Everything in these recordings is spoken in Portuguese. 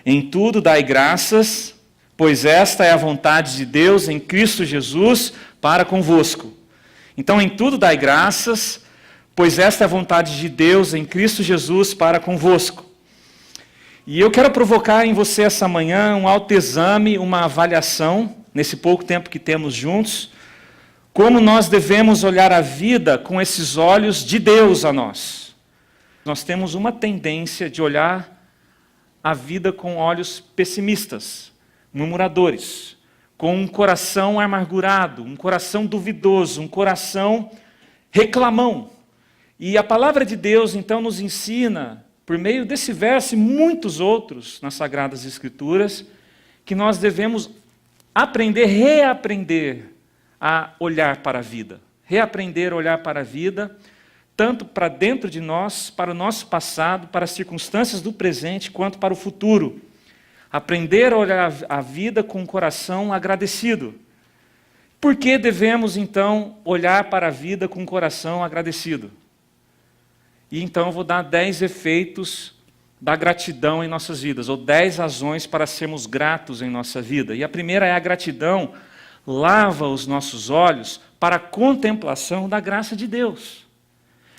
Em tudo dai graças, pois esta é a vontade de Deus em Cristo Jesus para convosco. Então, em tudo dai graças, pois esta é a vontade de Deus em Cristo Jesus para convosco. E eu quero provocar em você essa manhã um autoexame, uma avaliação, nesse pouco tempo que temos juntos, como nós devemos olhar a vida com esses olhos de Deus a nós. Nós temos uma tendência de olhar a vida com olhos pessimistas, murmuradores, com um coração amargurado, um coração duvidoso, um coração reclamão. E a palavra de Deus, então, nos ensina, por meio desse verso e muitos outros nas Sagradas Escrituras, que nós devemos aprender, reaprender a olhar para a vida. Reaprender a olhar para a vida, tanto para dentro de nós, para o nosso passado, para as circunstâncias do presente, quanto para o futuro. Aprender a olhar a vida com um coração agradecido. Por que devemos, então, olhar para a vida com um coração agradecido? E então eu vou dar 10 efeitos da gratidão em nossas vidas, ou 10 razões para sermos gratos em nossa vida. E a primeira é a gratidão lava os nossos olhos para a contemplação da graça de Deus.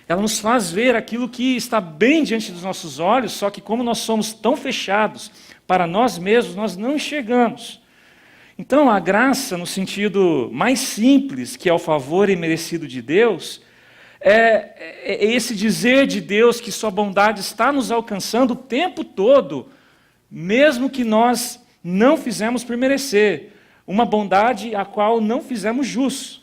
Ela nos faz ver aquilo que está bem diante dos nossos olhos, só que como nós somos tão fechados para nós mesmos, nós não enxergamos. Então, a graça, no sentido mais simples, que é o favor imerecido de Deus, é esse dizer de Deus que sua bondade está nos alcançando o tempo todo, mesmo que nós não fizemos por merecer. Uma bondade a qual não fizemos jus.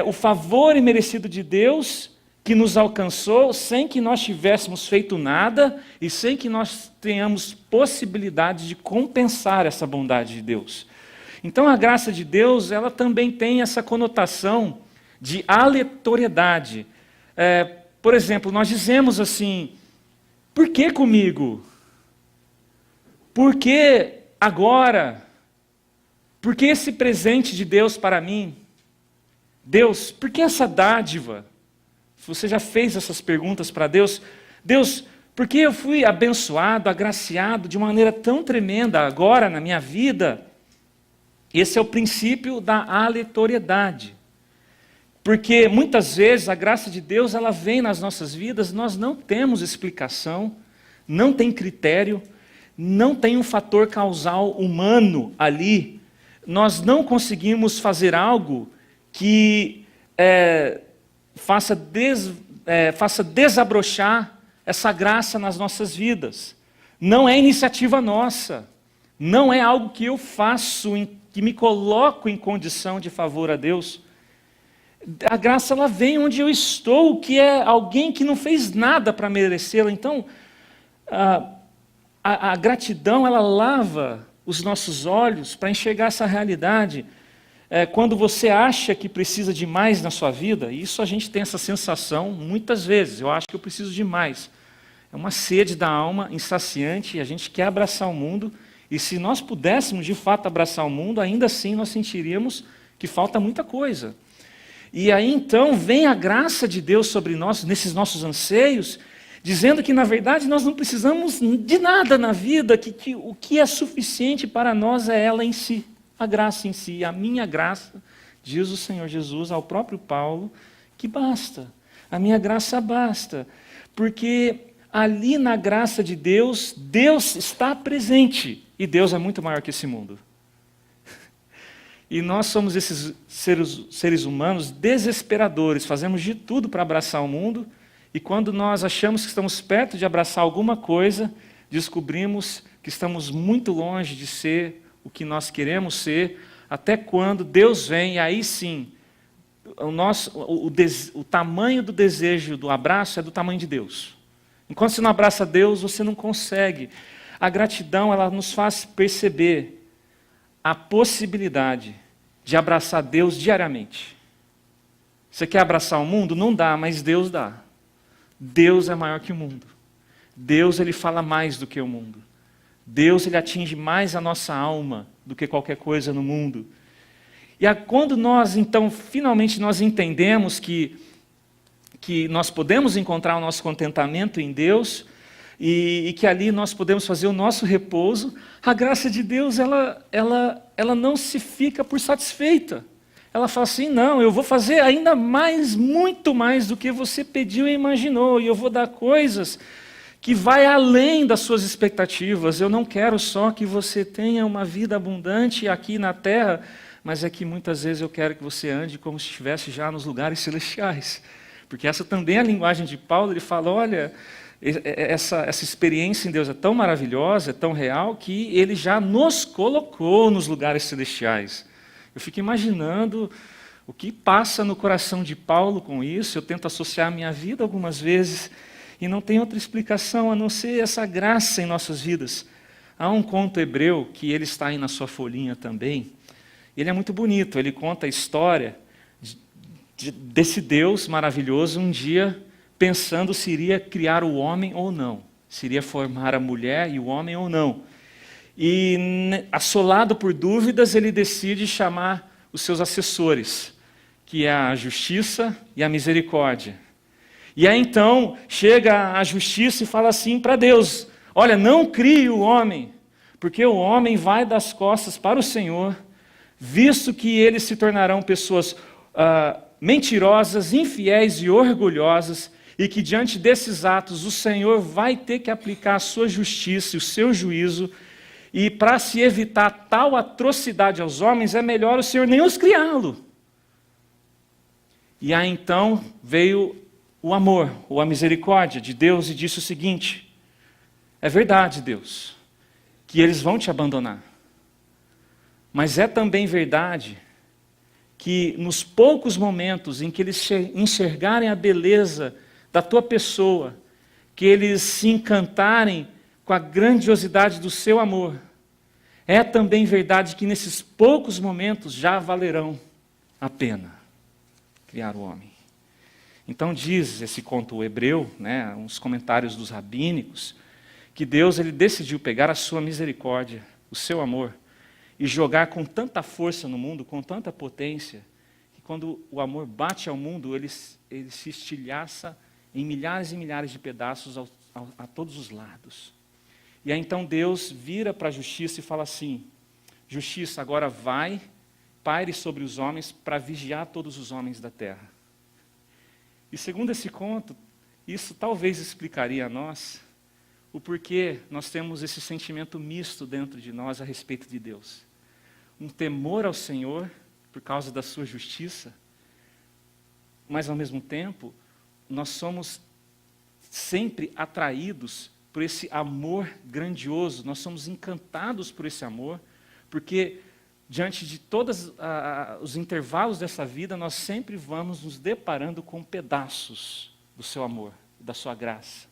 O favor imerecido de Deus que nos alcançou sem que nós tivéssemos feito nada e sem que nós tenhamos possibilidade de compensar essa bondade de Deus. Então a graça de Deus, ela também tem essa conotação de aleatoriedade. Por exemplo, nós dizemos assim, por que comigo? Por que agora? Por que esse presente de Deus para mim? Deus, por que essa dádiva? Você já fez essas perguntas para Deus? Deus, por que eu fui abençoado, agraciado de uma maneira tão tremenda agora na minha vida? Esse é o princípio da aleatoriedade. Porque muitas vezes a graça de Deus ela vem nas nossas vidas, nós não temos explicação, não tem critério, não tem um fator causal humano ali. Nós não conseguimos fazer algo que faça desabrochar essa graça nas nossas vidas. Não é iniciativa nossa. Não é algo que eu faço, que me coloco em condição de favor a Deus. A graça ela vem onde eu estou, que é alguém que não fez nada para merecê-la. Então, a gratidão ela lava os nossos olhos para enxergar essa realidade. Quando você acha que precisa de mais na sua vida, e isso a gente tem essa sensação muitas vezes, eu acho que eu preciso de mais. É uma sede da alma insaciante, e a gente quer abraçar o mundo, e se nós pudéssemos de fato abraçar o mundo, ainda assim nós sentiríamos que falta muita coisa. E aí então vem a graça de Deus sobre nós, nesses nossos anseios, dizendo que na verdade nós não precisamos de nada na vida, que o que é suficiente para nós é ela em si. A graça em si, a minha graça, diz o Senhor Jesus ao próprio Paulo, que basta, a minha graça basta, porque ali na graça de Deus, Deus está presente, e Deus é muito maior que esse mundo. E nós somos esses seres humanos desesperadores, fazemos de tudo para abraçar o mundo, e quando nós achamos que estamos perto de abraçar alguma coisa, descobrimos que estamos muito longe de ser o que nós queremos ser, até quando Deus vem, e aí sim, o tamanho do desejo do abraço é do tamanho de Deus. Enquanto você não abraça Deus, você não consegue. A gratidão, ela nos faz perceber a possibilidade de abraçar Deus diariamente. Você quer abraçar o mundo? Não dá, mas Deus dá. Deus é maior que o mundo. Deus, ele fala mais do que o mundo. Deus, ele atinge mais a nossa alma do que qualquer coisa no mundo. E quando nós, então, finalmente nós entendemos que nós podemos encontrar o nosso contentamento em Deus, e que ali nós podemos fazer o nosso repouso, a graça de Deus, ela não se fica por satisfeita. Ela fala assim, não, eu vou fazer ainda mais, muito mais do que você pediu e imaginou, e eu vou dar coisas que vai além das suas expectativas. Eu não quero só que você tenha uma vida abundante aqui na terra, mas é que muitas vezes eu quero que você ande como se estivesse já nos lugares celestiais. Porque essa também é a linguagem de Paulo, ele fala, olha, essa experiência em Deus é tão maravilhosa, é tão real, que Ele já nos colocou nos lugares celestiais. Eu fico imaginando o que passa no coração de Paulo com isso. Eu tento associar a minha vida algumas vezes, e não tem outra explicação a não ser essa graça em nossas vidas. Há um conto hebreu, que ele está aí na sua folhinha também. Ele é muito bonito, ele conta a história desse Deus maravilhoso um dia pensando se iria criar o homem ou não, se iria formar a mulher e o homem ou não. E, assolado por dúvidas, ele decide chamar os seus assessores, que é a justiça e a misericórdia. E aí então chega a justiça e fala assim para Deus, olha, não crie o homem, porque o homem vai das costas para o Senhor, visto que eles se tornarão pessoas mentirosas, infiéis e orgulhosas, e que diante desses atos o Senhor vai ter que aplicar a sua justiça e o seu juízo, e para se evitar tal atrocidade aos homens, é melhor o Senhor nem os criá-lo. E aí então veio o amor, ou a misericórdia de Deus, e disse o seguinte, é verdade, Deus, que eles vão te abandonar, mas é também verdade que nos poucos momentos em que eles enxergarem a beleza da tua pessoa, que eles se encantarem com a grandiosidade do seu amor, é também verdade que nesses poucos momentos já valerão a pena criar o homem. Então diz esse conto hebreu, né, uns comentários dos rabínicos, que Deus ele decidiu pegar a sua misericórdia, o seu amor, e jogar com tanta força no mundo, com tanta potência, que quando o amor bate ao mundo, ele se estilhaça em milhares e milhares de pedaços a todos os lados. E aí então Deus vira para a justiça e fala assim, justiça, agora vai, paire sobre os homens para vigiar todos os homens da terra. E segundo esse conto, isso talvez explicaria a nós o porquê nós temos esse sentimento misto dentro de nós a respeito de Deus. Um temor ao Senhor por causa da sua justiça, mas ao mesmo tempo, nós somos sempre atraídos por esse amor grandioso, nós somos encantados por esse amor, porque diante de todos os intervalos dessa vida, nós sempre vamos nos deparando com pedaços do seu amor, da sua graça.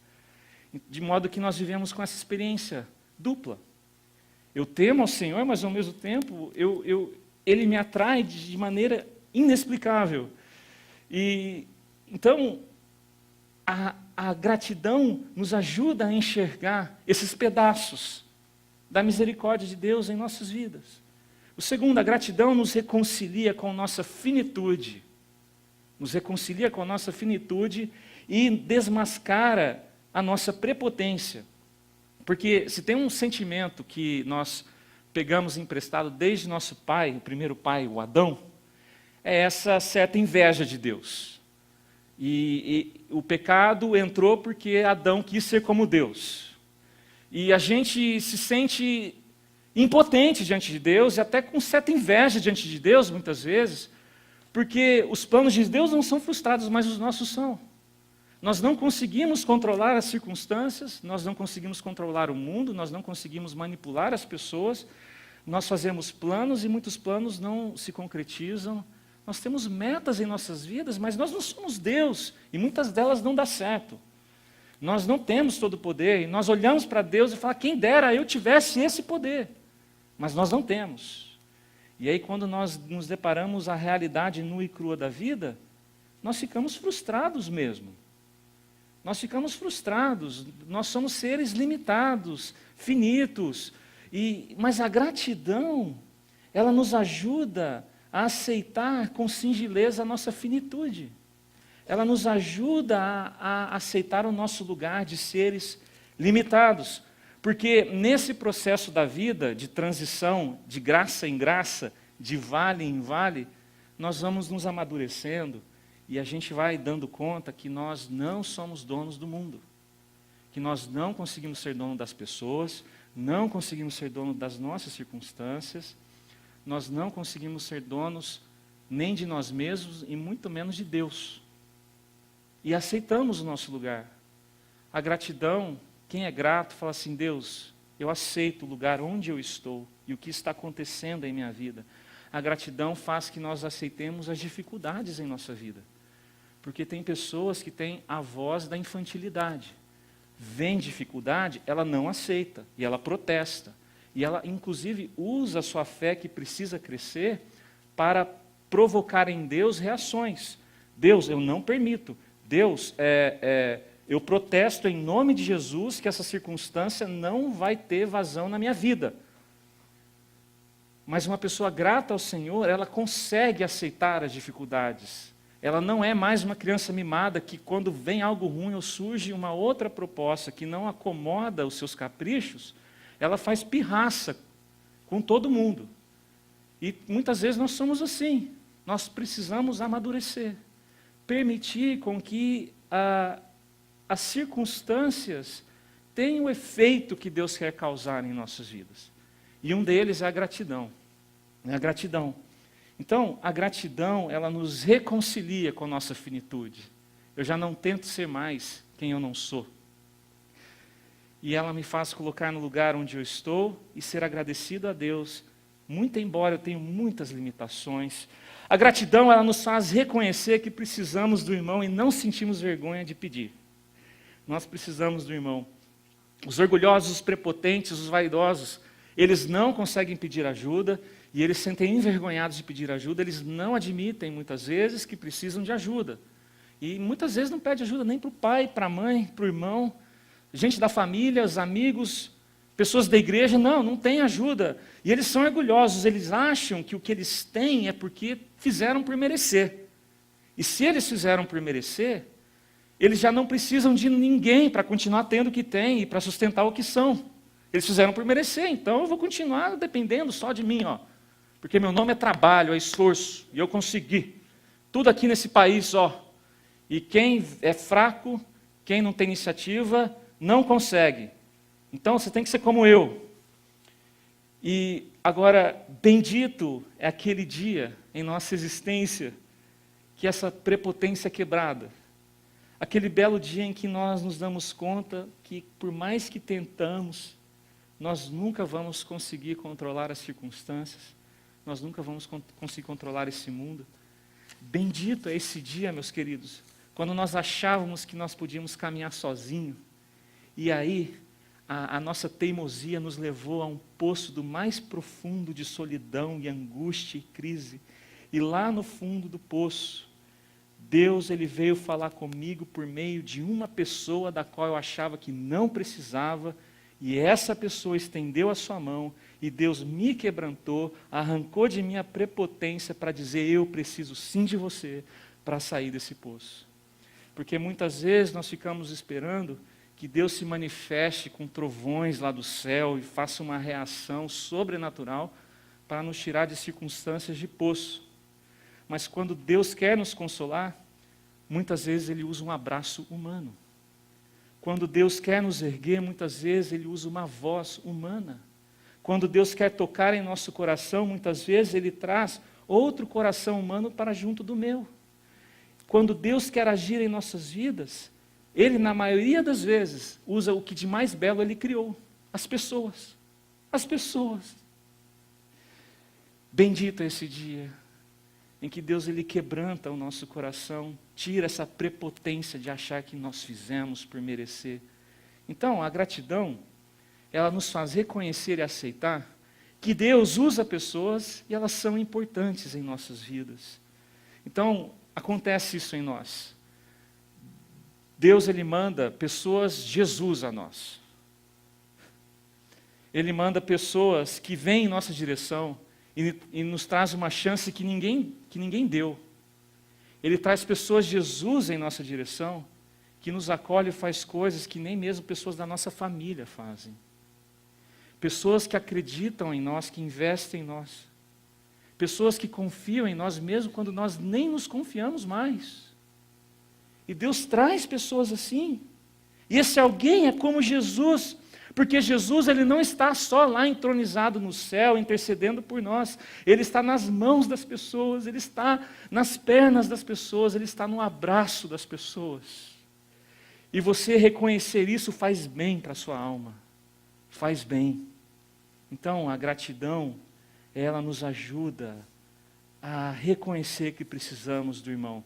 De modo que nós vivemos com essa experiência dupla. Eu temo ao Senhor, mas ao mesmo tempo, Ele me atrai de maneira inexplicável. E então, a gratidão nos ajuda a enxergar esses pedaços da misericórdia de Deus em nossas vidas. O segundo, a gratidão nos reconcilia com nossa finitude. Nos reconcilia com a nossa finitude e desmascara a nossa prepotência. Porque se tem um sentimento que nós pegamos emprestado desde nosso pai, o primeiro pai, o Adão, é essa certa inveja de Deus. E o pecado entrou porque Adão quis ser como Deus. E a gente se sente impotente diante de Deus, e até com certa inveja diante de Deus, muitas vezes, porque os planos de Deus não são frustrados, mas os nossos são. Nós não conseguimos controlar as circunstâncias, nós não conseguimos controlar o mundo, nós não conseguimos manipular as pessoas, nós fazemos planos e muitos planos não se concretizam. Nós temos metas em nossas vidas, mas nós não somos Deus, e muitas delas não dão certo. Nós não temos todo o poder, e nós olhamos para Deus e falamos, quem dera eu tivesse esse poder, mas nós não temos. E aí quando nós nos deparamos à realidade nua e crua da vida, nós ficamos frustrados mesmo. Nós ficamos frustrados, nós somos seres limitados, finitos, mas a gratidão, ela nos ajuda a aceitar com singeleza a nossa finitude. Ela nos ajuda a aceitar o nosso lugar de seres limitados. Porque nesse processo da vida, de transição, de graça em graça, de vale em vale, nós vamos nos amadurecendo e a gente vai dando conta que nós não somos donos do mundo. Que nós não conseguimos ser dono das pessoas, não conseguimos ser dono das nossas circunstâncias, nós não conseguimos ser donos nem de nós mesmos e muito menos de Deus. E aceitamos o nosso lugar. A gratidão, quem é grato fala assim, Deus, eu aceito o lugar onde eu estou e o que está acontecendo em minha vida. A gratidão faz que nós aceitemos as dificuldades em nossa vida. Porque tem pessoas que têm a voz da infantilidade. Vem dificuldade, ela não aceita e ela protesta. E ela, inclusive, usa a sua fé que precisa crescer para provocar em Deus reações. Deus, eu não permito. Deus, eu protesto em nome de Jesus que essa circunstância não vai ter vazão na minha vida. Mas uma pessoa grata ao Senhor, ela consegue aceitar as dificuldades. Ela não é mais uma criança mimada que quando vem algo ruim ou surge uma outra proposta que não acomoda os seus caprichos, ela faz pirraça com todo mundo. E muitas vezes nós somos assim. Nós precisamos amadurecer. Permitir com que as circunstâncias tenham o efeito que Deus quer causar em nossas vidas. E um deles é a gratidão. É a gratidão. Então, a gratidão, ela nos reconcilia com a nossa finitude. Eu já não tento ser mais quem eu não sou. E ela me faz colocar no lugar onde eu estou e ser agradecido a Deus, muito embora eu tenha muitas limitações. A gratidão, ela nos faz reconhecer que precisamos do irmão e não sentimos vergonha de pedir. Nós precisamos do irmão. Os orgulhosos, os prepotentes, os vaidosos, eles não conseguem pedir ajuda e eles se sentem envergonhados de pedir ajuda, eles não admitem muitas vezes que precisam de ajuda. E muitas vezes não pede ajuda nem para o pai, para a mãe, para o irmão, gente da família, os amigos, pessoas da igreja, não tem ajuda. E eles são orgulhosos, eles acham que o que eles têm é porque fizeram por merecer. E se eles fizeram por merecer, eles já não precisam de ninguém para continuar tendo o que têm e para sustentar o que são. Eles fizeram por merecer, então eu vou continuar dependendo só de mim, porque meu nome é trabalho, é esforço, e eu consegui. Tudo aqui nesse país, E quem é fraco, quem não tem iniciativa, não consegue. Então você tem que ser como eu. E agora, bendito é aquele dia em nossa existência que essa prepotência é quebrada. Aquele belo dia em que nós nos damos conta que, por mais que tentamos, nós nunca vamos conseguir controlar as circunstâncias, nós nunca vamos conseguir controlar esse mundo. Bendito é esse dia, meus queridos, quando nós achávamos que nós podíamos caminhar sozinhos, e aí a nossa teimosia nos levou a um poço do mais profundo de solidão e angústia e crise, e lá no fundo do poço, Deus, Ele veio falar comigo por meio de uma pessoa da qual eu achava que não precisava, e essa pessoa estendeu a sua mão, e Deus me quebrantou, arrancou de mim a prepotência para dizer, eu preciso sim de você para sair desse poço. Porque muitas vezes nós ficamos esperando que Deus se manifeste com trovões lá do céu e faça uma reação sobrenatural para nos tirar de circunstâncias de poço. Mas quando Deus quer nos consolar, muitas vezes Ele usa um abraço humano. Quando Deus quer nos erguer, muitas vezes Ele usa uma voz humana. Quando Deus quer tocar em nosso coração, muitas vezes Ele traz outro coração humano para junto do meu. Quando Deus quer agir em nossas vidas, Ele, na maioria das vezes, usa o que de mais belo Ele criou, as pessoas. As pessoas. Bendito é esse dia em que Deus Ele quebranta o nosso coração, tira essa prepotência de achar que nós fizemos por merecer. Então, a gratidão, ela nos faz reconhecer e aceitar que Deus usa pessoas e elas são importantes em nossas vidas. Então, acontece isso em nós. Deus, Ele manda pessoas, Jesus a nós. Ele manda pessoas que vêm em nossa direção e nos traz uma chance que ninguém deu. Ele traz pessoas, Jesus, em nossa direção, que nos acolhe e faz coisas que nem mesmo pessoas da nossa família fazem. Pessoas que acreditam em nós, que investem em nós. Pessoas que confiam em nós mesmo quando nós nem nos confiamos mais. E Deus traz pessoas assim. E esse alguém é como Jesus, porque Jesus ele não está só lá entronizado no céu, intercedendo por nós. Ele está nas mãos das pessoas, ele está nas pernas das pessoas, ele está no abraço das pessoas. E você reconhecer isso faz bem para a sua alma. Faz bem. Então, a gratidão, ela nos ajuda a reconhecer que precisamos do irmão.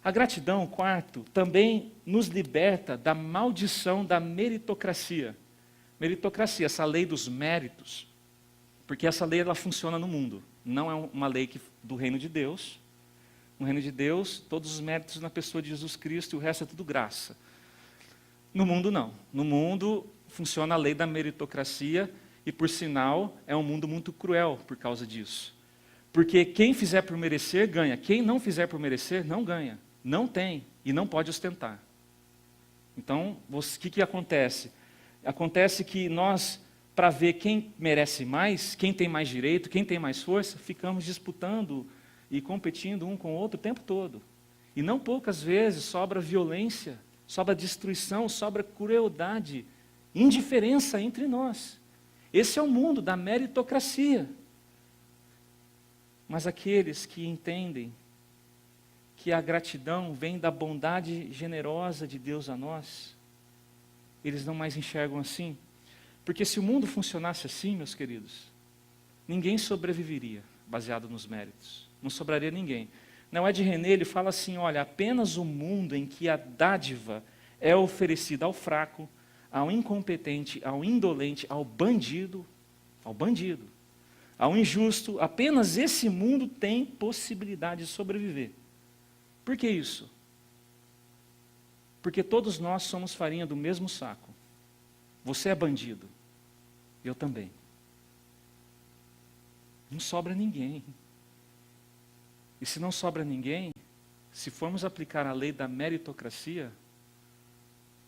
A gratidão, quarto, também nos liberta da maldição da meritocracia. Meritocracia, essa lei dos méritos. Porque essa lei ela funciona no mundo. Não é uma lei do reino de Deus. No reino de Deus, todos os méritos na pessoa de Jesus Cristo e o resto é tudo graça. No mundo não. No mundo funciona a lei da meritocracia e, por sinal, é um mundo muito cruel por causa disso. Porque quem fizer por merecer, ganha. Quem não fizer por merecer, não ganha. Não tem e não pode ostentar. Então, o que acontece? Acontece que nós, para ver quem merece mais, quem tem mais direito, quem tem mais força, ficamos disputando e competindo um com o outro o tempo todo. E não poucas vezes sobra violência, sobra destruição, sobra crueldade, indiferença entre nós. Esse é o mundo da meritocracia. Mas aqueles que entendem que a gratidão vem da bondade generosa de Deus a nós, eles não mais enxergam assim. Porque se o mundo funcionasse assim, meus queridos, ninguém sobreviveria baseado nos méritos. Não sobraria ninguém. Não é de René, ele fala assim, olha, apenas o mundo em que a dádiva é oferecida ao fraco, ao incompetente, ao indolente, ao bandido, ao injusto, apenas esse mundo tem possibilidade de sobreviver. Por que isso? Porque todos nós somos farinha do mesmo saco. Você é bandido, eu também. Não sobra ninguém. E se não sobra ninguém, se formos aplicar a lei da meritocracia,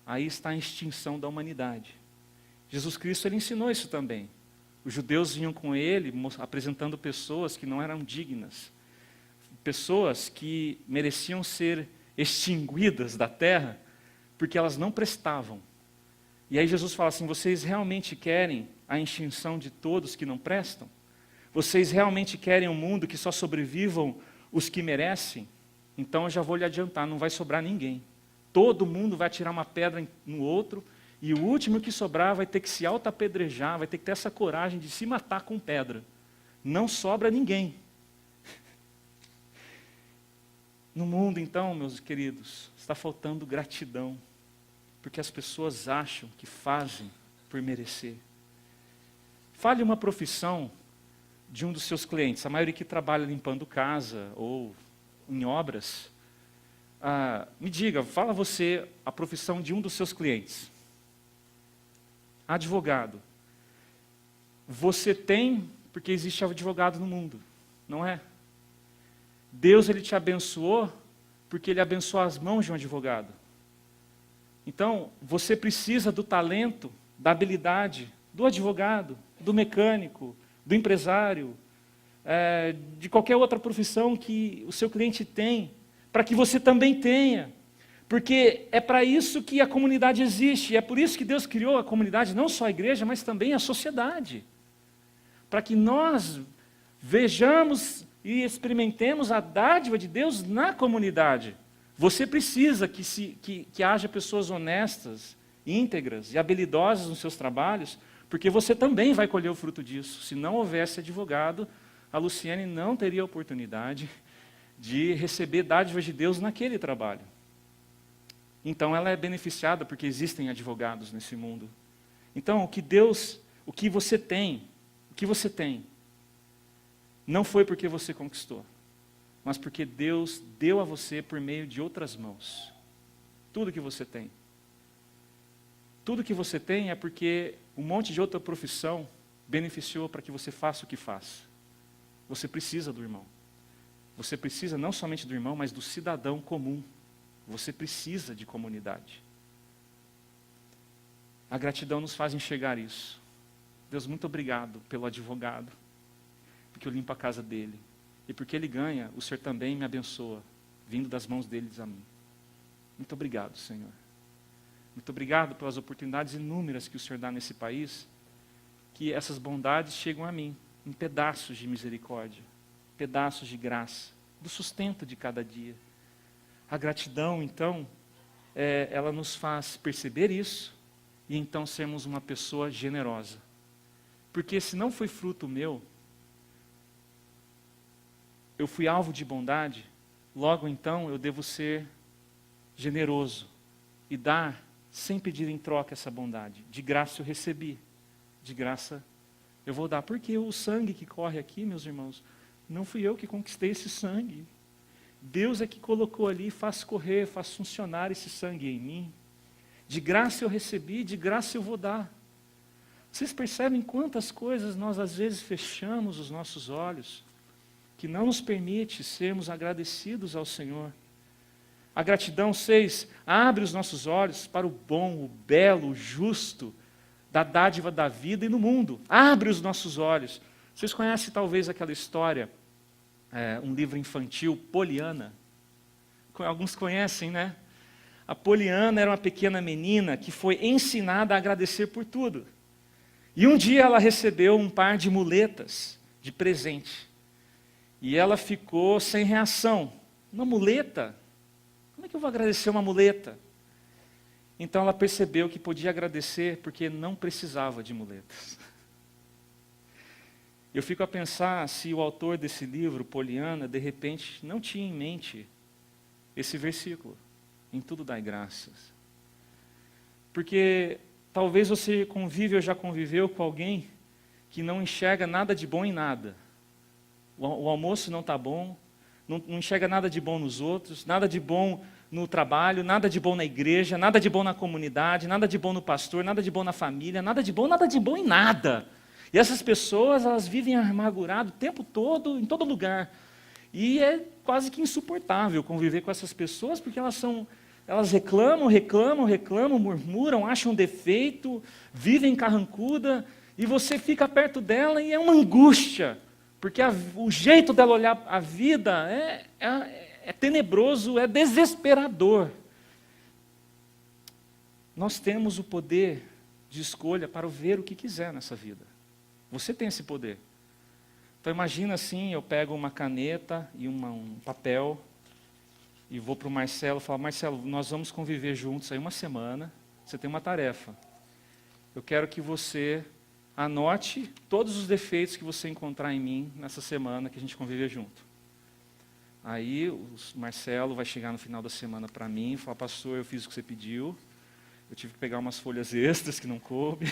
aí está a extinção da humanidade. Jesus Cristo ele ensinou isso também. Os judeus vinham com ele apresentando pessoas que não eram dignas. Pessoas que mereciam ser extinguidas da terra porque elas não prestavam. E aí Jesus fala assim, vocês realmente querem a extinção de todos que não prestam? Vocês realmente querem um mundo que só sobrevivam os que merecem? Então eu já vou lhe adiantar, não vai sobrar ninguém. Todo mundo vai tirar uma pedra no outro, e o último que sobrar vai ter que se auto-apedrejar, vai ter que ter essa coragem de se matar com pedra. Não sobra ninguém. No mundo, então, meus queridos, está faltando gratidão, porque as pessoas acham que fazem por merecer. Fale uma profissão de um dos seus clientes, a maioria que trabalha limpando casa ou em obras. Me diga, fala você a profissão de um dos seus clientes. Advogado. Você tem, porque existe advogado no mundo, não é? Deus ele te abençoou, porque ele abençoou as mãos de um advogado. Então, você precisa do talento, da habilidade do advogado, do mecânico, do empresário, de qualquer outra profissão que o seu cliente tem, para que você também tenha. Porque é para isso que a comunidade existe, é por isso que Deus criou a comunidade, não só a igreja, mas também a sociedade. Para que nós vejamos e experimentemos a dádiva de Deus na comunidade. Você precisa que haja pessoas honestas, íntegras e habilidosas nos seus trabalhos, porque você também vai colher o fruto disso. Se não houvesse advogado, a Luciane não teria oportunidade de receber dádivas de Deus naquele trabalho. Então ela é beneficiada porque existem advogados nesse mundo. Então o que você tem, não foi porque você conquistou, mas porque Deus deu a você por meio de outras mãos. Tudo que você tem. Tudo que você tem é porque um monte de outra profissão beneficiou para que você faça o que faz. Você precisa do irmão. Você precisa não somente do irmão, mas do cidadão comum. Você precisa de comunidade. A gratidão nos faz enxergar isso. Deus, muito obrigado pelo advogado, porque eu limpo a casa dele. E porque ele ganha, o Senhor também me abençoa, vindo das mãos deles a mim. Muito obrigado, Senhor. Muito obrigado pelas oportunidades inúmeras que o Senhor dá nesse país, que essas bondades chegam a mim, em pedaços de misericórdia, pedaços de graça, do sustento de cada dia. A gratidão, então, ela nos faz perceber isso, e então sermos uma pessoa generosa. Porque se não foi fruto meu, eu fui alvo de bondade, logo então eu devo ser generoso e dar sem pedir em troca essa bondade. De graça eu recebi, de graça eu vou dar. Porque o sangue que corre aqui, meus irmãos, não fui eu que conquistei esse sangue. Deus é que colocou ali, faz correr, faz funcionar esse sangue em mim. De graça eu recebi, de graça eu vou dar. Vocês percebem quantas coisas nós às vezes fechamos os nossos olhos, que não nos permite sermos agradecidos ao Senhor. A gratidão, 6, abre os nossos olhos para o bom, o belo, o justo, da dádiva da vida e no mundo. Abre os nossos olhos. Vocês conhecem talvez aquela história, um livro infantil, Poliana? Alguns conhecem, né? A Poliana era uma pequena menina que foi ensinada a agradecer por tudo. E um dia ela recebeu um par de muletas de presente. E ela ficou sem reação. Uma muleta? Como é que eu vou agradecer uma muleta? Então ela percebeu que podia agradecer porque não precisava de muletas. Eu fico a pensar se o autor desse livro, Poliana, de repente não tinha em mente esse versículo. Em tudo dai graças. Porque talvez você convive ou já conviveu com alguém que não enxerga nada de bom em nada. O almoço não está bom, não enxerga nada de bom nos outros, nada de bom no trabalho, nada de bom na igreja, nada de bom na comunidade, nada de bom no pastor, nada de bom na família, nada de bom em nada. E essas pessoas, elas vivem amarguradas o tempo todo, em todo lugar. E é quase que insuportável conviver com essas pessoas, porque elas reclamam, murmuram, acham defeito, vivem carrancuda, e você fica perto dela e é uma angústia, porque o jeito dela olhar a vida é tenebroso, é desesperador. Nós temos o poder de escolha para ver o que quiser nessa vida. Você tem esse poder. Então imagina assim, eu pego uma caneta e um papel, e vou para o Marcelo e falo, Marcelo, nós vamos conviver juntos aí uma semana, você tem uma tarefa. Eu quero que você anote todos os defeitos que você encontrar em mim nessa semana que a gente conviver junto. Aí o Marcelo vai chegar no final da semana para mim e falar, pastor, eu fiz o que você pediu, eu tive que pegar umas folhas extras que não coube,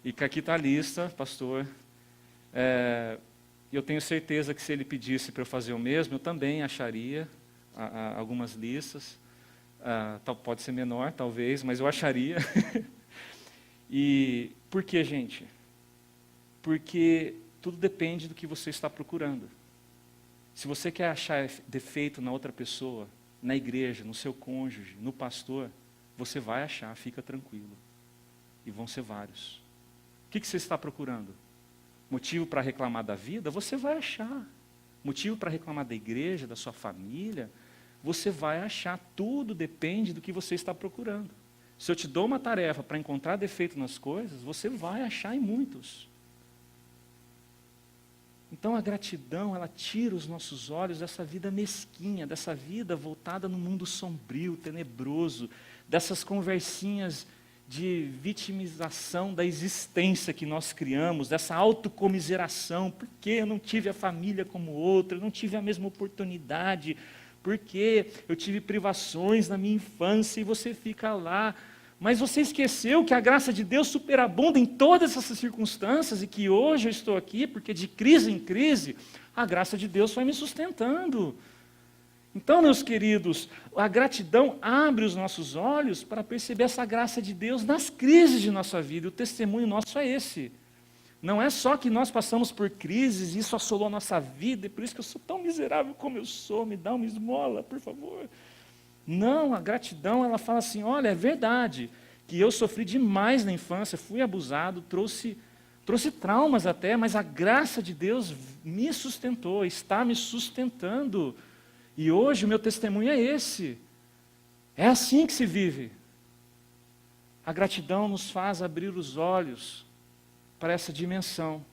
e que aqui está a lista, pastor. Eu tenho certeza que se ele pedisse para eu fazer o mesmo, eu também acharia algumas listas, pode ser menor, talvez, mas eu acharia. E por que, gente? Porque tudo depende do que você está procurando. Se você quer achar defeito na outra pessoa, na igreja, no seu cônjuge, no pastor, você vai achar, fica tranquilo. E vão ser vários. O que você está procurando? Motivo para reclamar da vida? Você vai achar. Motivo para reclamar da igreja, da sua família? Você vai achar. Tudo depende do que você está procurando. Se eu te dou uma tarefa para encontrar defeito nas coisas, você vai achar em muitos. Então a gratidão, ela tira os nossos olhos dessa vida mesquinha, dessa vida voltada no mundo sombrio, tenebroso, dessas conversinhas de vitimização da existência que nós criamos, dessa autocomiseração, porque eu não tive a família como outra, eu não tive a mesma oportunidade, porque eu tive privações na minha infância e você fica lá. Mas você esqueceu que a graça de Deus superabunda em todas essas circunstâncias e que hoje eu estou aqui porque de crise em crise a graça de Deus foi me sustentando. Então, meus queridos, a gratidão abre os nossos olhos para perceber essa graça de Deus nas crises de nossa vida. E o testemunho nosso é esse. Não é só que nós passamos por crises e isso assolou a nossa vida, e por isso que eu sou tão miserável como eu sou, me dá uma esmola, por favor. Não, a gratidão, ela fala assim, olha, é verdade que eu sofri demais na infância, fui abusado, trouxe traumas até, mas a graça de Deus me sustentou, está me sustentando. E hoje o meu testemunho é esse. É assim que se vive. A gratidão nos faz abrir os olhos para essa dimensão,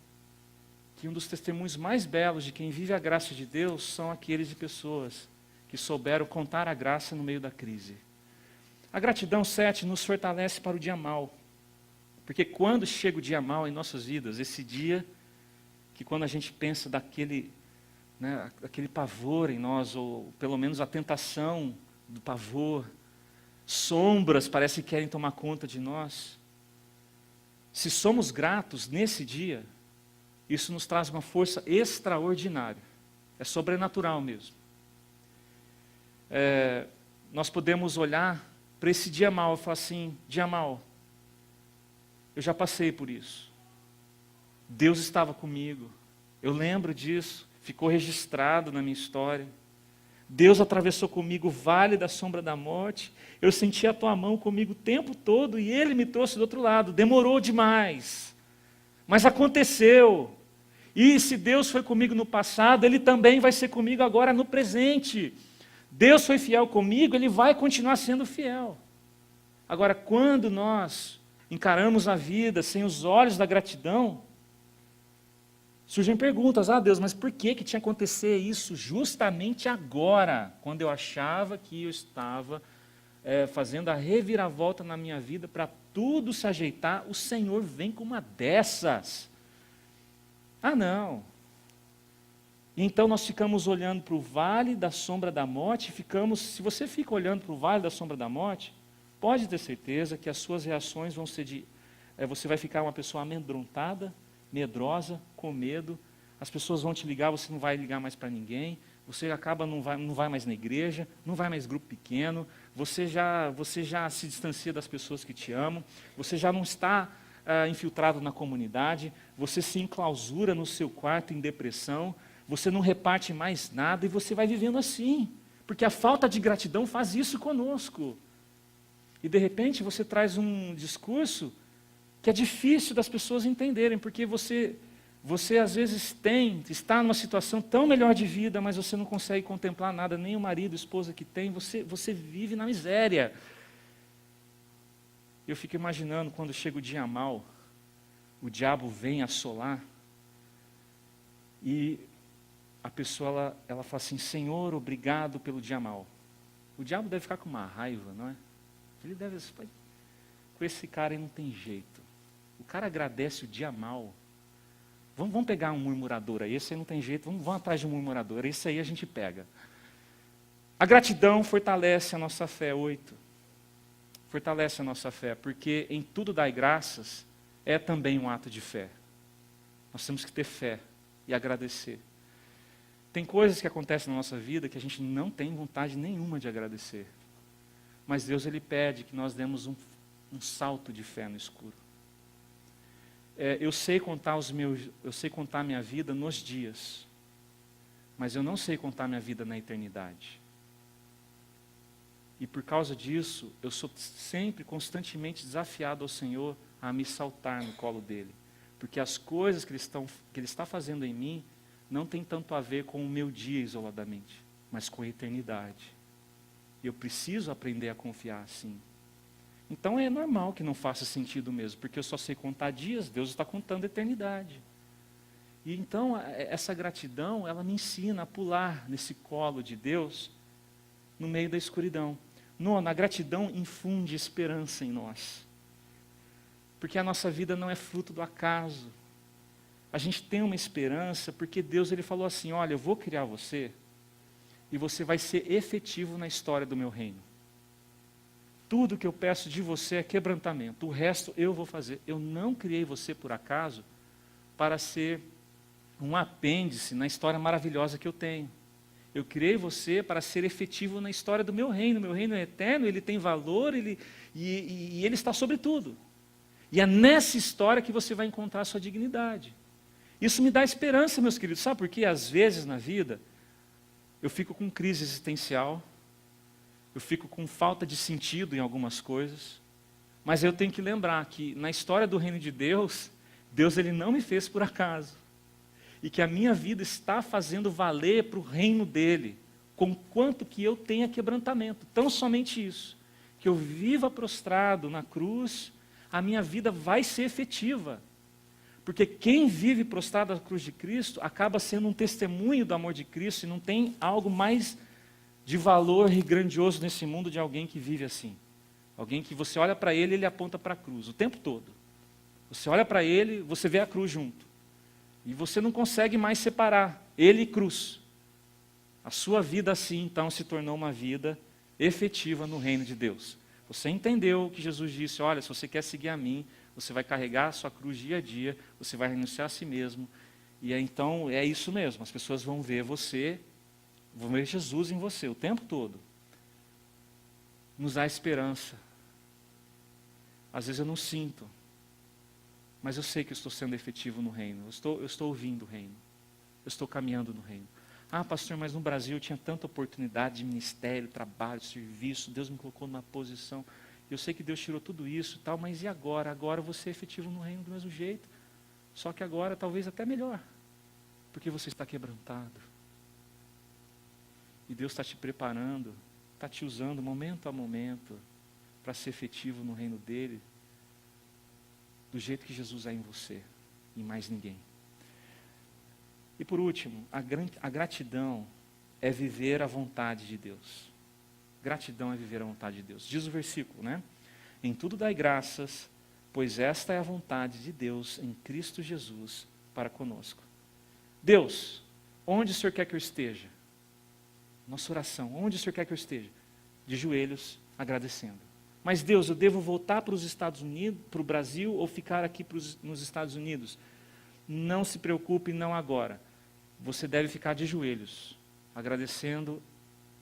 que um dos testemunhos mais belos de quem vive a graça de Deus são aqueles de pessoas que souberam contar a graça no meio da crise. A gratidão, 7, nos fortalece para o dia mau. Porque quando chega o dia mau em nossas vidas, esse dia que quando a gente pensa daquele, aquele pavor em nós, ou pelo menos a tentação do pavor, sombras parece que querem tomar conta de nós. Se somos gratos nesse dia, isso nos traz uma força extraordinária. É sobrenatural mesmo. Nós podemos olhar para esse dia mau e falar assim, dia mau, eu já passei por isso. Deus estava comigo. Eu lembro disso, ficou registrado na minha história. Deus atravessou comigo o vale da sombra da morte. Eu senti a tua mão comigo o tempo todo e Ele me trouxe do outro lado. Demorou demais, mas aconteceu. E se Deus foi comigo no passado, Ele também vai ser comigo agora no presente. Deus foi fiel comigo, Ele vai continuar sendo fiel. Agora, quando nós encaramos a vida sem os olhos da gratidão, surgem perguntas, Deus, mas por que tinha que acontecer isso justamente agora, quando eu achava que eu estava fazendo a reviravolta na minha vida para tudo se ajeitar, o Senhor vem com uma dessas. Não. E então nós ficamos olhando para o vale da sombra da morte, se você fica olhando para o vale da sombra da morte, pode ter certeza que as suas reações vão ser você vai ficar uma pessoa amedrontada, medrosa, com medo, as pessoas vão te ligar, você não vai ligar mais para ninguém, você acaba não vai mais na igreja, não vai mais grupo pequeno, você já se distancia das pessoas que te amam, você já não está infiltrado na comunidade, você se enclausura no seu quarto em depressão, você não reparte mais nada e você vai vivendo assim, porque a falta de gratidão faz isso conosco. E de repente você traz um discurso que é difícil das pessoas entenderem, porque você às vezes está numa situação tão melhor de vida, mas você não consegue contemplar nada, nem o marido, a esposa que tem, você vive na miséria. Eu fico imaginando quando chega o dia mau, o diabo vem assolar, e a pessoa ela fala assim, Senhor, obrigado pelo dia mau. O diabo deve ficar com uma raiva, não é? Ele deve, com esse cara aí não tem jeito. O cara agradece o dia mau. Vamos pegar um murmurador aí, esse aí não tem jeito, vamos atrás de um murmurador, esse aí a gente pega. A gratidão fortalece a nossa fé, 8. Fortalece a nossa fé, porque em tudo dai graças é também um ato de fé. Nós temos que ter fé e agradecer. Tem coisas que acontecem na nossa vida que a gente não tem vontade nenhuma de agradecer. Mas Deus, Ele pede que nós demos um salto de fé no escuro. Eu sei contar a minha vida nos dias, mas eu não sei contar a minha vida na eternidade. E por causa disso, eu sou sempre, constantemente desafiado ao Senhor a me saltar no colo dEle. Porque as coisas que Ele está fazendo em mim não tem tanto a ver com o meu dia isoladamente, mas com a eternidade. E eu preciso aprender a confiar assim. Então é normal que não faça sentido mesmo, porque eu só sei contar dias, Deus está contando a eternidade. E então essa gratidão, ela me ensina a pular nesse colo de Deus no meio da escuridão. A gratidão infunde esperança em nós. Porque a nossa vida não é fruto do acaso. A gente tem uma esperança porque Deus Ele falou assim, olha, eu vou criar você e você vai ser efetivo na história do meu reino. Tudo que eu peço de você é quebrantamento, o resto eu vou fazer. Eu não criei você por acaso para ser um apêndice na história maravilhosa que eu tenho. Eu criei você para ser efetivo na história do meu reino. Meu reino é eterno, ele tem valor, e ele está sobre tudo. E é nessa história que você vai encontrar a sua dignidade. Isso me dá esperança, meus queridos. Sabe por quê? Às vezes na vida, eu fico com crise existencial, eu fico com falta de sentido em algumas coisas, Mas eu tenho que lembrar que na história do reino de Deus, Deus ele não me fez por acaso. E que a minha vida está fazendo valer para o reino dele, conquanto que eu tenha quebrantamento. Tão somente isso. Que eu viva prostrado na cruz, a minha vida vai ser efetiva. Porque quem vive prostrado na cruz de Cristo acaba sendo um testemunho do amor de Cristo e não tem algo mais de valor e grandioso nesse mundo de alguém que vive assim. Alguém que você olha para ele e ele aponta para a cruz o tempo todo. Você olha para ele, você vê a cruz junto. E você não consegue mais separar ele e cruz. A sua vida assim, então, se tornou uma vida efetiva no reino de Deus. Você entendeu o que Jesus disse, olha, se você quer seguir a mim, você vai carregar a sua cruz dia a dia, você vai renunciar a si mesmo. E então é isso mesmo, as pessoas vão ver você, vão ver Jesus em você o tempo todo. Nos dá esperança. Às vezes eu não sinto, mas eu sei que eu estou sendo efetivo no reino, eu estou ouvindo o reino, eu estou caminhando no reino. Ah, pastor, mas no Brasil eu tinha tanta oportunidade de ministério, trabalho, serviço, Deus me colocou numa posição. Eu sei que Deus tirou tudo isso e tal, mas e agora? Agora você é efetivo no reino do mesmo jeito. Só que agora talvez até melhor, porque você está quebrantado. E Deus está te preparando, está te usando momento a momento para ser efetivo no reino dele, do jeito que Jesus é em você, e mais ninguém. E por último, a gratidão é viver a vontade de Deus. Gratidão é viver a vontade de Deus. Diz o versículo, né? Em tudo dai graças, pois esta é a vontade de Deus em Cristo Jesus para conosco. Deus, onde o Senhor quer que eu esteja? Nossa oração, onde o Senhor quer que eu esteja? De joelhos, agradecendo. Mas Deus, eu devo voltar para os Estados Unidos, para o Brasil, ou ficar aqui nos Estados Unidos? Não se preocupe, não agora. Você deve ficar de joelhos, agradecendo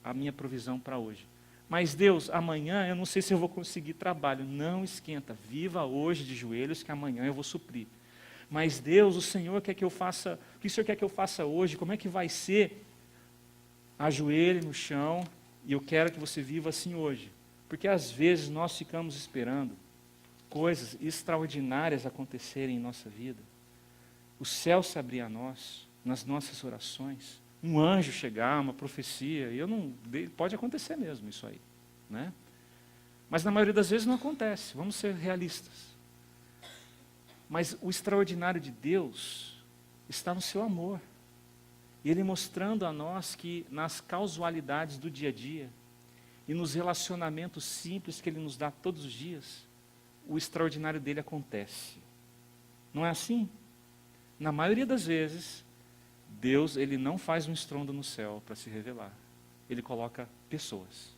a minha provisão para hoje. Mas Deus, amanhã eu não sei se eu vou conseguir trabalho. Não esquenta, viva hoje de joelhos que amanhã eu vou suprir. Mas Deus, o Senhor quer que eu faça, o que o Senhor quer que eu faça hoje? Como é que vai ser? Ajoelhe no chão e eu quero que você viva assim hoje. Porque às vezes nós ficamos esperando coisas extraordinárias acontecerem em nossa vida. O céu se abrir a nós, nas nossas orações, um anjo chegar, uma profecia, pode acontecer mesmo isso aí, né? Mas na maioria das vezes não acontece, vamos ser realistas. Mas o extraordinário de Deus está no seu amor. E Ele mostrando a nós que nas causalidades do dia a dia, e nos relacionamentos simples que Ele nos dá todos os dias, o extraordinário dele acontece. Não é assim? Na maioria das vezes, Deus ele não faz um estrondo no céu para se revelar. Ele coloca pessoas.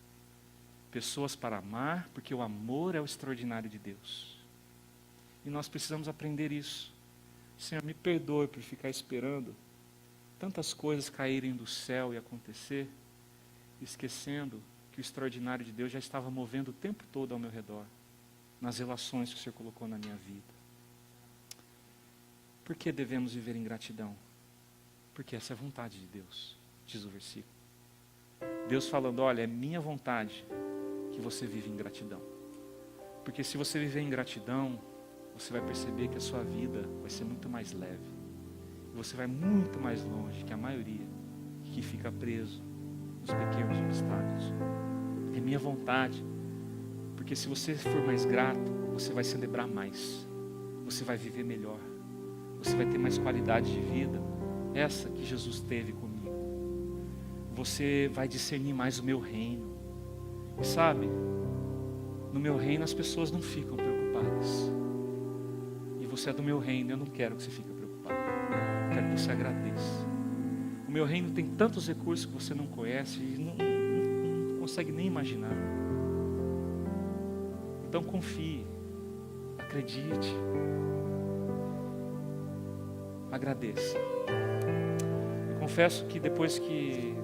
Pessoas para amar, porque o amor é o extraordinário de Deus. E nós precisamos aprender isso. Senhor, me perdoe por ficar esperando tantas coisas caírem do céu e acontecer, esquecendo que o extraordinário de Deus já estava movendo o tempo todo ao meu redor, nas relações que o Senhor colocou na minha vida. Por que devemos viver em gratidão? Porque essa é a vontade de Deus, diz o versículo. Deus falando, olha, é minha vontade que você vive em gratidão. Porque se você viver em gratidão, você vai perceber que a sua vida vai ser muito mais leve. E você vai muito mais longe que a maioria que fica preso nos pequenos obstáculos. É minha vontade. Porque se você for mais grato, você vai celebrar mais. Você vai viver melhor. Você vai ter mais qualidade de vida. Essa que Jesus teve comigo. Você vai discernir mais o meu reino. E sabe, no meu reino as pessoas não ficam preocupadas. E você é do meu reino, eu não quero que você fique preocupado. Eu quero que você agradeça. O meu reino tem tantos recursos que você não conhece e não consegue nem imaginar. Então confie, acredite, agradeça. Eu confesso que depois que,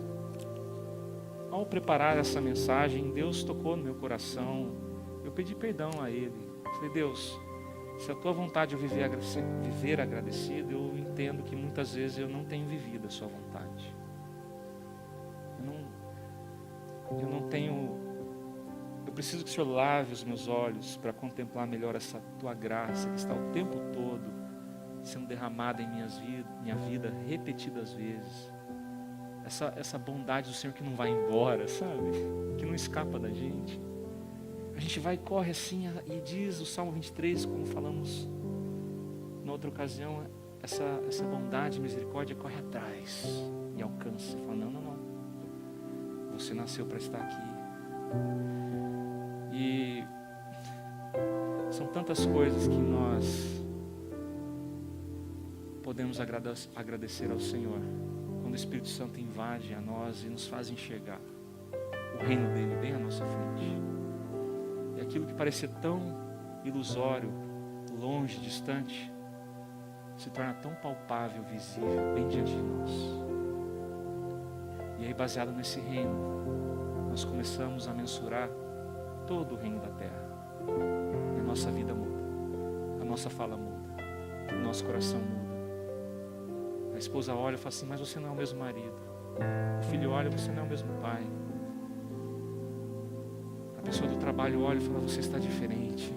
ao preparar essa mensagem, Deus tocou no meu coração, eu pedi perdão a Ele. Falei, Deus, se a Tua vontade é viver agradecido, eu entendo que muitas vezes eu não tenho vivido a Sua vontade. Eu não tenho Eu preciso que o Senhor lave os meus olhos para contemplar melhor essa tua graça que está o tempo todo sendo derramada em minha vida repetidas vezes. Essa bondade do Senhor que não vai embora, sabe? Que não escapa da gente. A gente vai e corre assim, e diz o Salmo 23, como falamos na outra ocasião, essa bondade e misericórdia corre atrás e alcança. Fala, não. Você nasceu para estar aqui. E são tantas coisas que nós podemos agradecer ao Senhor quando o Espírito Santo invade a nós e nos faz enxergar o reino dele bem à nossa frente. E aquilo que parecia tão ilusório, longe, distante, se torna tão palpável, visível, bem diante de nós. E aí, baseado nesse reino, nós começamos a mensurar todo o reino da terra. E a nossa vida muda, a nossa fala muda, o nosso coração muda. A esposa olha e fala assim, mas você não é o mesmo marido. O filho olha, você não é o mesmo pai. A pessoa do trabalho olha e fala, você está diferente.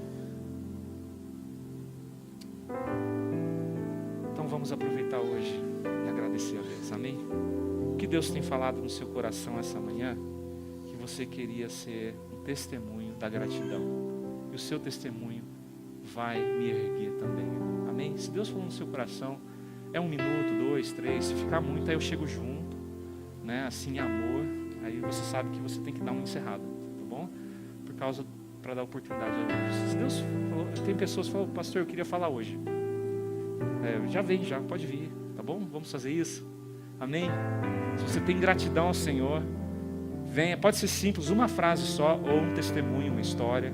Então vamos aproveitar hoje e agradecer a Deus, amém? O que Deus tem falado no seu coração essa manhã, que você queria ser um testemunho da gratidão. E o seu testemunho vai me erguer também, amém? Se Deus falou no seu coração, é 1 minuto, 2, 3, se ficar muito, aí eu chego junto, né? Assim, amor, aí você sabe que você tem que dar uma encerrada, tá bom? Para dar oportunidade a outros. Se Deus falou, tem pessoas que falam, pastor, eu queria falar hoje. Já vem, pode vir, tá bom? Vamos fazer isso, amém? Se você tem gratidão ao Senhor, venha, pode ser simples, uma frase só, ou um testemunho, uma história.